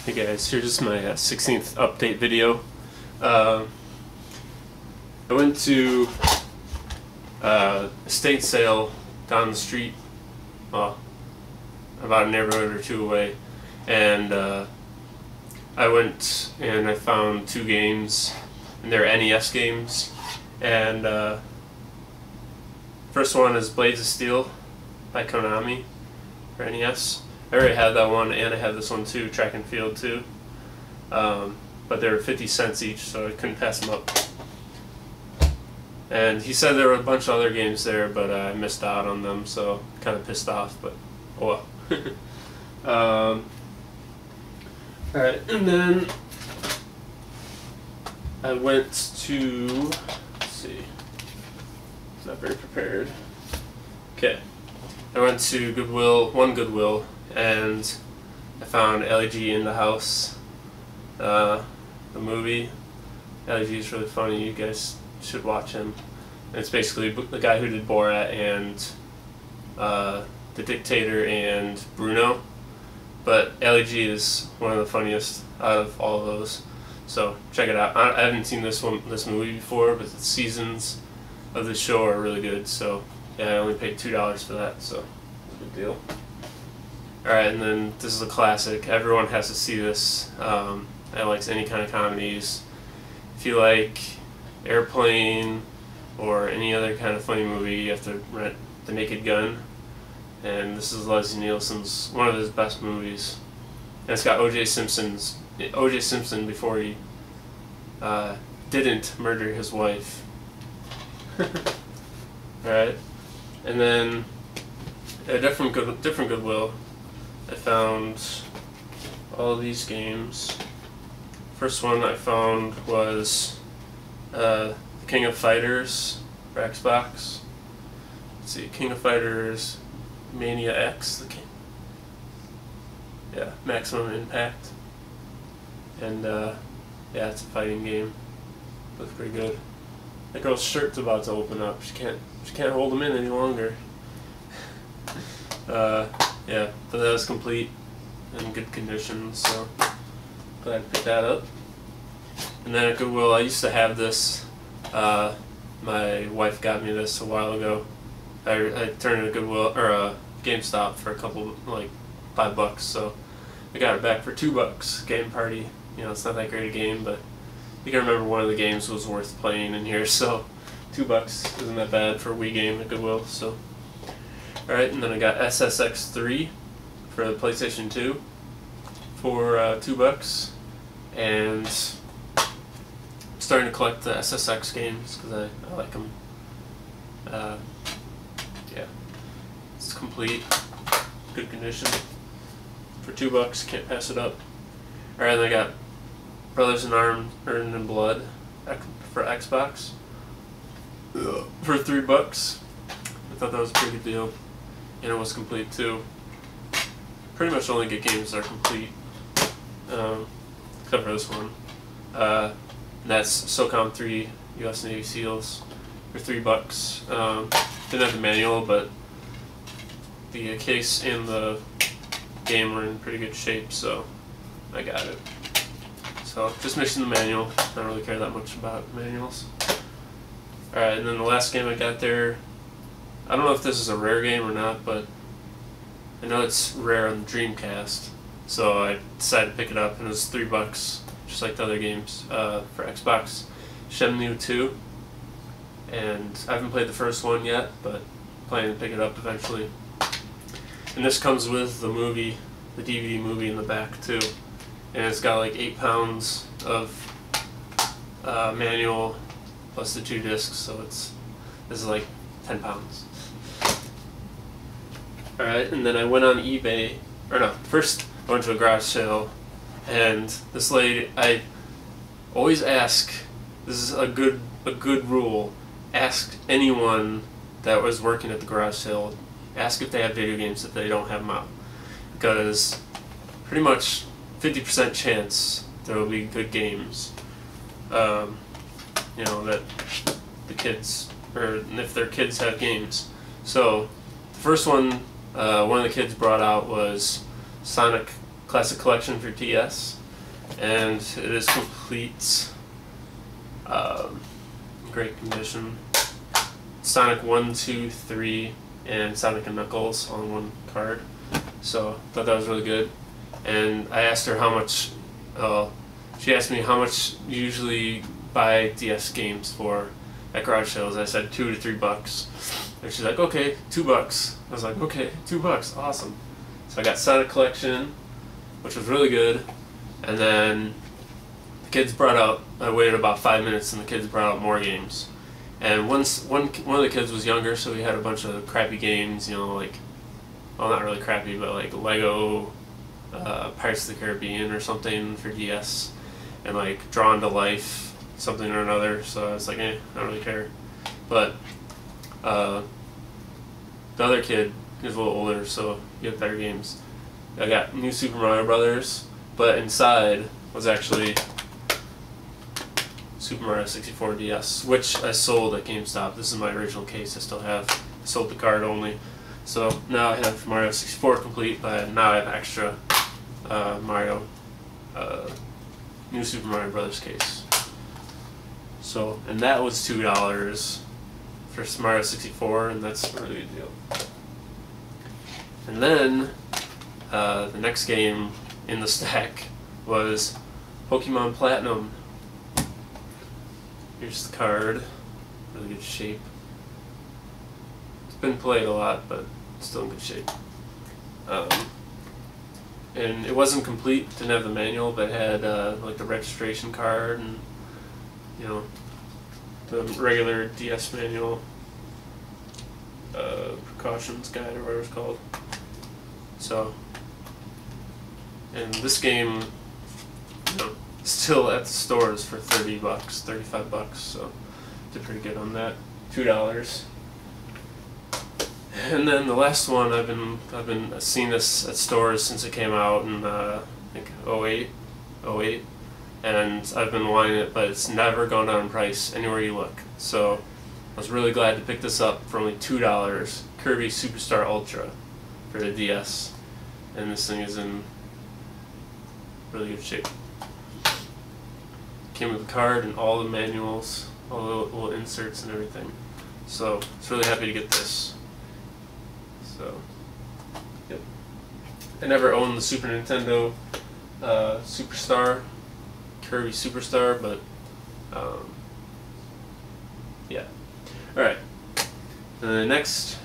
Hey guys, here's my 16th update video. I went to a estate sale down the street, well, about a neighborhood or two away, and I went and I found two games, and they're NES games, and first one is Blades of Steel by Konami for NES. I already had that one, and I have this one too, Track and Field too. But they were 50 cents each, so I couldn't pass them up. And he said there were a bunch of other games there, but I missed out on them, so kind of pissed off, but oh well. Alright, and then I went to, let's see, not very prepared. Okay, I went to Goodwill, and I found LG in the House, the movie. LG is really funny, you guys should watch him. And it's basically the guy who did Borat and The Dictator and Bruno. But LG is one of the funniest out of all of those. So check it out. I haven't seen this movie before, but the seasons of the show are really good. So yeah, I only paid $2 for that, so it's a good deal. Alright, and then this is a classic. Everyone has to see this. I like any kind of comedies. If you like Airplane or any other kind of funny movie, you have to rent The Naked Gun. And this is Leslie Nielsen's, one of his best movies. And it's got O.J. Simpson before he didn't murder his wife. Alright, and then a different Goodwill. I found all of these games. First one I found was King of Fighters for Xbox. Let's see, King of Fighters Mania X, Maximum Impact. And yeah, it's a fighting game. Looks pretty good. That girl's shirt's about to open up. She can't hold them in any longer. Yeah, but that was complete in good condition, so glad to pick that up. And then at Goodwill, I used to have this. My wife got me this a while ago. I turned it to Goodwill or GameStop for a couple, like $5, so I got it back for $2. Game Party. You know, it's not that great a game, but you can remember one of the games was worth playing in here, so $2 isn't that bad for a Wii game at Goodwill. So, alright, and then I got SSX3 for the PlayStation 2 for $2, and I'm starting to collect the SSX games because I like them. Yeah, it's complete, good condition for $2. Can't pass it up. Alright, then I got Brothers in Arms, Earned in Blood for Xbox for $3. I thought that was a pretty good deal, and it was complete too. Pretty much only get games that are complete, except for this one. And that's SOCOM 3 U.S. Navy SEALs for $3. Didn't have the manual, but the case and the game were in pretty good shape, so I got it. So just missing the manual. I don't really care that much about manuals. Alright, and then the last game I got there, I don't know if this is a rare game or not, but I know it's rare on the Dreamcast, so I decided to pick it up, and it was $3, just like the other games for Xbox. Shenmue 2, and I haven't played the first one yet, but planning to pick it up eventually. And this comes with the movie, the DVD movie in the back too, and it's got like 8 pounds of manual plus the 2 discs, so this is like 10 pounds. Alright, and then I went on eBay, or no, first I went to a garage sale, and this lady, I always ask, this is a good rule, ask anyone that was working at the garage sale, ask if they have video games if they don't have them out, because pretty much 50% chance there will be good games, you know, that the kids, or if their kids have games. So the first one one of the kids brought out was Sonic Classic Collection for DS, and it is complete. Great condition. Sonic 1, 2, 3, and Sonic and Knuckles on one card. So thought that was really good. And I asked her how much. She asked me how much you usually buy DS games for at garage sales. I said $2 to $3, and she's like, "Okay, $2." I was like, "Okay, $2, awesome." So I got Sonic Collection, which was really good, and then the kids brought out. I waited about 5 minutes, and the kids brought out more games. And one of the kids was younger, so we had a bunch of crappy games, you know, like, well, not really crappy, but like Lego Pirates of the Caribbean or something for DS, and like Drawn to Life, something or another. So I was like, I don't really care. But the other kid is a little older, so he had better games. I got New Super Mario Brothers, but inside was actually Super Mario 64 DS, which I sold at GameStop. This is my original case. I still have. I sold the card only. So now I have Mario 64 complete, but now I have extra Mario, New Super Mario Brothers case. So, and that was $2 for Mario 64, and that's a really good deal. And then the next game in the stack was Pokemon Platinum. Here's the card, really good shape. It's been played a lot, but still in good shape. And it wasn't complete, didn't have the manual, but it had like the registration card and, you know, the regular DS manual, precautions guide or whatever it's called. So, and this game, you know, still at the stores for $30, $35, so did pretty good on that. $2. And then the last one, I've been seeing this at stores since it came out in I think 08, and I've been wanting it, but it's never gone down in price anywhere you look. So I was really glad to pick this up for only $2. Kirby Superstar Ultra for the DS, and this thing is in really good shape. Came with a card and all the manuals, all the little inserts and everything. So I was really happy to get this. So, yep. I never owned the Super Nintendo Superstar, Kirby Superstar, but yeah. Alright. The next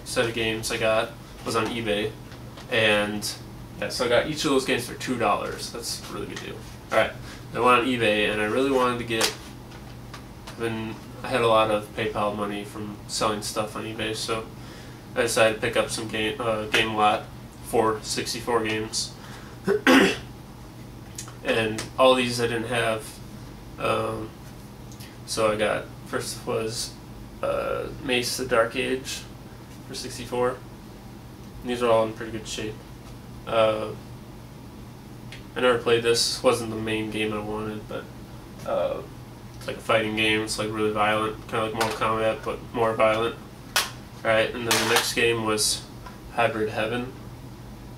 set of games I got was on eBay, and yeah, so I got each of those games for $2. That's a really good deal. Alright, I went on eBay, and I really wanted to get, I had a lot of PayPal money from selling stuff on eBay, so I decided to pick up some game lot for 64 games. And all these I didn't have, so I got, first was Mace the Dark Age for 64. And these are all in pretty good shape. I never played this, wasn't the main game I wanted, but it's like a fighting game. It's like really violent, kind of like Mortal Kombat, but more violent. Alright, and then the next game was Hybrid Heaven,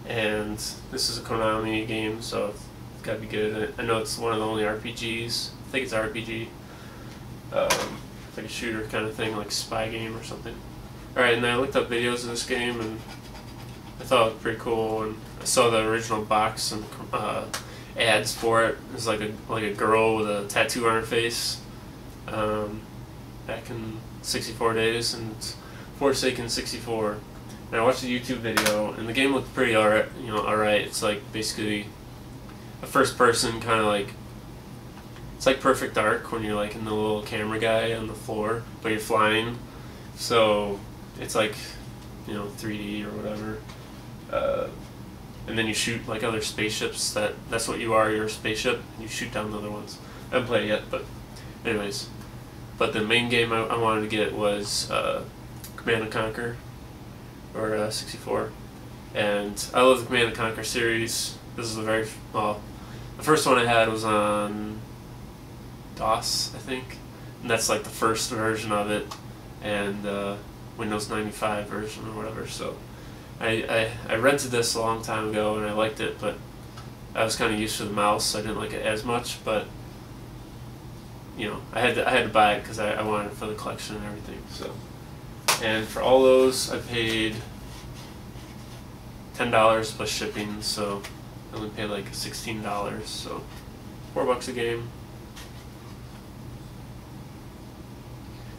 and this is a Konami game, so it's gotta be good. I know it's one of the only RPGs. I think it's an RPG. It's like a shooter kind of thing, like spy game or something. Alright, and then I looked up videos of this game, and I thought it was pretty cool, and I saw the original box and ads for it. It was like a girl with a tattoo on her face back in 64 days, and it's Forsaken 64. And I watched a YouTube video, and the game looked pretty alright. You know, alright. It's like basically a first-person kind of like, it's like Perfect Dark when you're like in the little camera guy on the floor, but you're flying. So it's like, you know, 3D or whatever. And then you shoot like other spaceships. That's what you are. You're a spaceship. And you shoot down the other ones. I haven't played it yet, but anyways. But the main game I wanted to get was Command & Conquer, or 64, and I love the Command & Conquer series. This is the first one I had was on DOS, I think, and that's like the first version of it, and Windows 95 version or whatever. So I rented this a long time ago, and I liked it, but I was kind of used to the mouse, so I didn't like it as much, but you know, I had to buy it because I wanted it for the collection and everything. So, and for all those, I paid $10 plus shipping, so I only paid like $16, so $4 a game.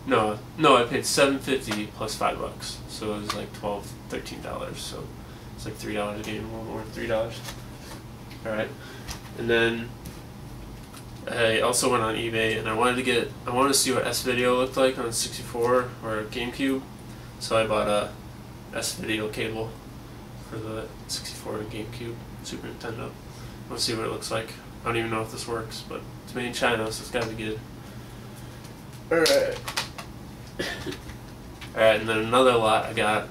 No, I paid $7.50 plus $5, so it was like $13. So it's like $3 a game, a little more than $3. All right, and then I also went on eBay and I wanted to see what S-Video looked like on 64 or GameCube, so I bought a S-Video cable for the 64 and GameCube, Super Nintendo. I want to see what it looks like. I don't even know if this works, but it's made in China, so it's gotta be good. Alright. Alright, and then another lot I got.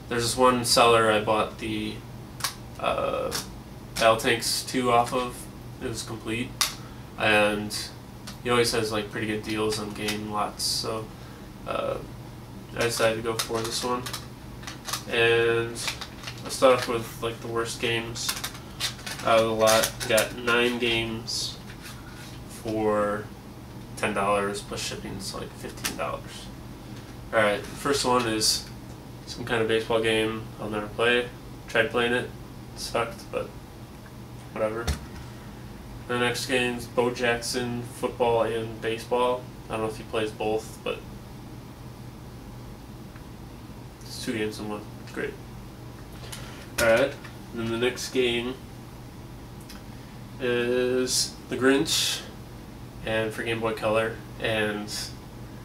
There's this one seller I bought the Battle Tanks 2 off of. It was complete. And he always has like pretty good deals on game lots, so I decided to go for this one. And I'll start off with like the worst games out of the lot. I got 9 games for $10 plus shipping, so like $15. Alright, the first one is some kind of baseball game I'll never play. Tried playing it, sucked, but whatever. The next game is Bo Jackson, football and baseball. I don't know if he plays both, but it's 2 games in one. It's great. Alright, then the next game is The Grinch, and for Game Boy Color, and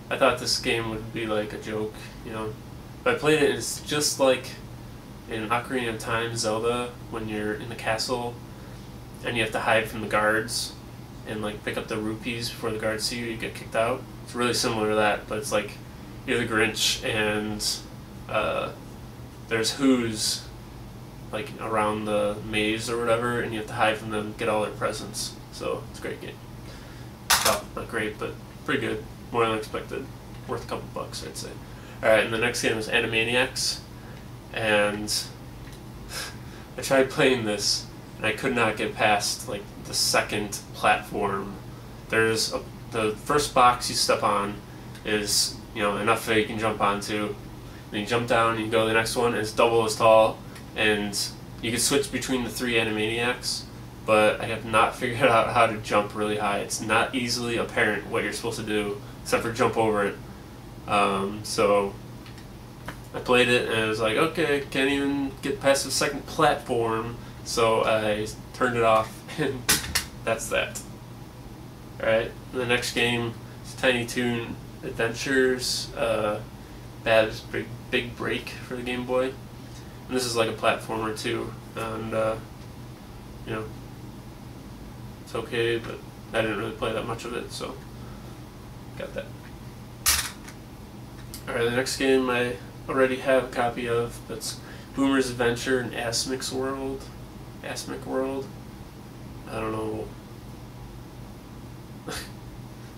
I thought this game would be like a joke, you know. But I played it, and it's just like in Ocarina of Time, Zelda, when you're in the castle and you have to hide from the guards and like pick up the rupees before the guards see you, you get kicked out. It's really similar to that, but it's like you're the Grinch and there's Who's like around the maze or whatever, and you have to hide from them, get all their presents. So it's a great game. Well, not great, but pretty good. More than expected. Worth a couple bucks, I'd say. Alright, and the next game is Animaniacs, and I tried playing this and I could not get past like the second platform. There's the first box you step on is, you know, enough that you can jump onto. Then you jump down and you go to the next one, and it's double as tall, and you can switch between the 3 Animaniacs, but I have not figured out how to jump really high. It's not easily apparent what you're supposed to do except for jump over it. So I played it and I was like, okay, can't even get past the second platform. So I turned it off, and that's that. Alright, the next game is Tiny Toon Adventures, Bab's Big Break for the Game Boy. And this is like a platformer too, and you know, it's okay, but I didn't really play that much of it, so got that. Alright, the next game I already have a copy of. That's Boomer's Adventure in Asmic's World. Asmic World? I don't know.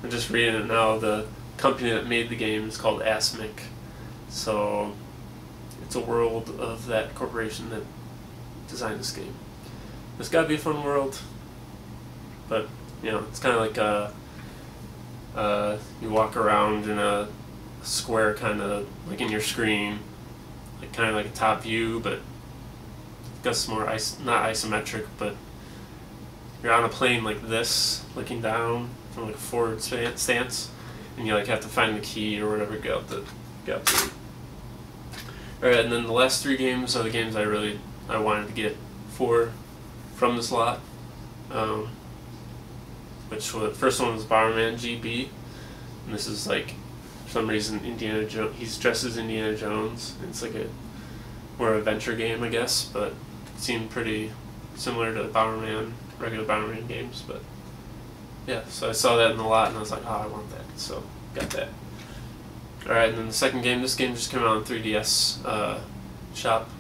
I'm just reading it now. The company that made the game is called Asmic. So it's a world of that corporation that designed this game. It's gotta be a fun world. But, you know, it's kind of like you walk around in a square, kind of like in your screen, like kind of like a top view, but I guess more not isometric, but you're on a plane like this, looking down from like a forward stance, and you like have to find the key or whatever to get out the. Alright, and then the last 3 games are the games I wanted to get from this lot. Which the first one was Bomberman GB, and this is like, for some reason, Indiana Jones. He's dressed as Indiana Jones. It's like a more adventure game, I guess, but it seemed pretty similar to the regular Bomberman games. But yeah, so I saw that in the lot, and I was like, oh, I want that, so got that. All right, and then the second game. This game just came out on 3DS shop.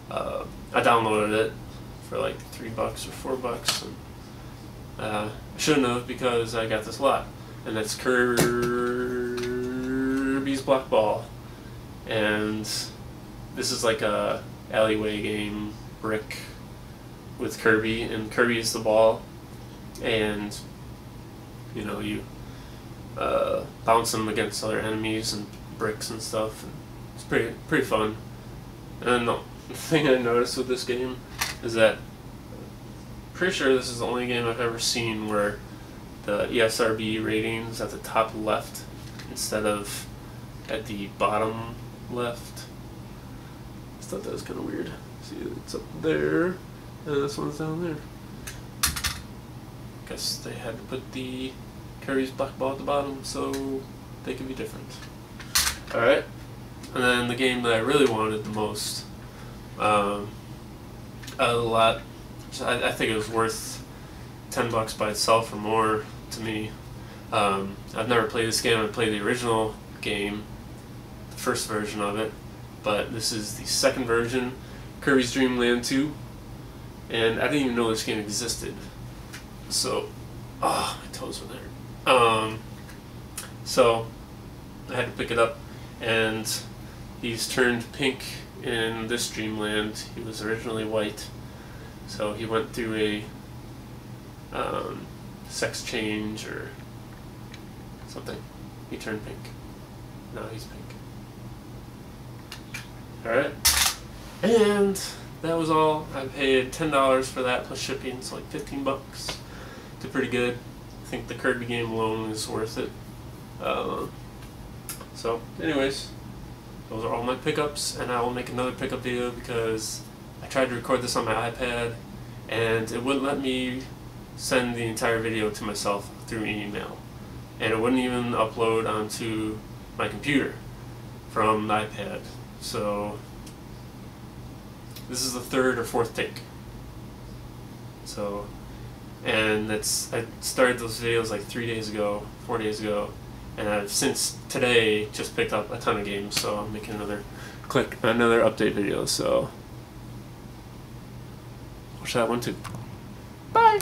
I downloaded it for like $3 or $4, and I shouldn't have, because I got this lot, and that's Kirby's Block Ball, and this is like a alleyway game, brick with Kirby, and Kirby is the ball, and you know, you bounce them against other enemies and bricks and stuff. And it's pretty fun. And the thing I noticed with this game is that pretty sure this is the only game I've ever seen where the ESRB rating is at the top left instead of at the bottom left. I thought that was kind of weird. See, it's up there, and this one's down there. Guess they had to put the Kirby's black ball at the bottom so they can be different. Alright, and then the game that I really wanted the most, a lot, I think it was worth $10 by itself or more to me. I've never played this game. I played the original game, the first version of it, but this is the second version, Kirby's Dream Land 2, and I didn't even know this game existed. So, my toes were there. So I had to pick it up, and he's turned pink in this Dreamland. He was originally white, so he went through a sex change or something. He turned pink. Now he's pink. Alright, and that was all. I paid $10 for that plus shipping, so like 15 bucks. Did pretty good. I think the Kirby game alone is worth it. So anyways, those are all my pickups, and I will make another pickup video because I tried to record this on my iPad and it wouldn't let me send the entire video to myself through email, and it wouldn't even upload onto my computer from the iPad. So this is the third or fourth take. So, and I started those videos like 4 days ago, and I've since today just picked up a ton of games, so I'm making another update video. So watch that one too. Bye.